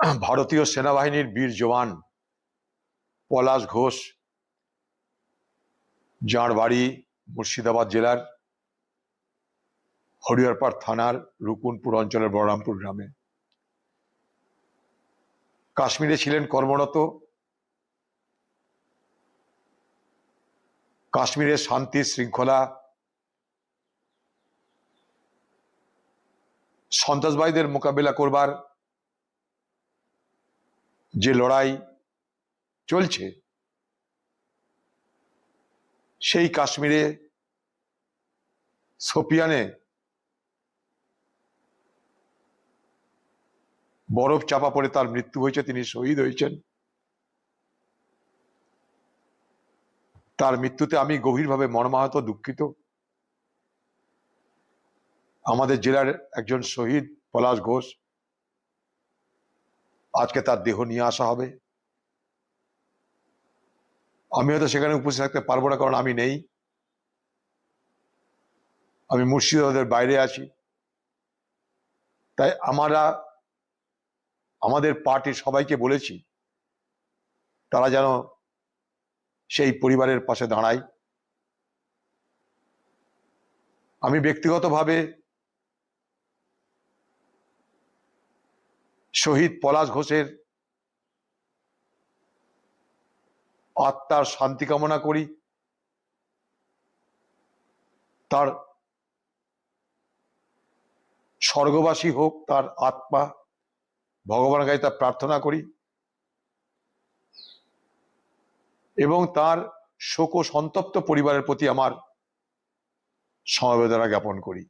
ভারতীয় সেনাবাহিনীর বীর জওয়ান পলাশ ঘোষ, যাঁর বাড়ি মুর্শিদাবাদ জেলার হরিহরপাড় থানার রুকুনপুর অঞ্চলের বলরামপুর গ্রামে, কাশ্মীরে ছিলেন কর্মরত। কাশ্মীরের শান্তি শৃঙ্খলা, সন্ত্রাসবাদীদের মোকাবিলা করবার যে লড়াই চলছে, সেই কাশ্মীরে শোপিয়ানে বরফ চাপা পড়ে তার মৃত্যু হয়েছে, তিনি শহীদ হয়েছেন। তার মৃত্যুতে আমি গভীরভাবে মর্মাহত, দুঃখিত। আমাদের জেলার একজন শহীদ পলাশ ঘোষ, আজকে তার দেহ নিয়ে আসা হবে। আমি হয়তো সেখানে উপস্থিত থাকতে পারবো না, কারণ আমি নেই, আমি মুর্শিদাবাদের বাইরে আছি। তাই আমাদের পার্টির সবাইকে বলেছি তারা যেন সেই পরিবারের পাশে দাঁড়ায়। আমি ব্যক্তিগতভাবে শহীদ পলাশ ঘোষের আত্মার শান্তি কামনা করি, তার স্বর্গবাসী হোক তার আত্মা, ভগবানের কাছে তা প্রার্থনা করি, এবং তার শোক ও সন্তপ্ত পরিবারের প্রতি আমার সমবেদনা জ্ঞাপন করি।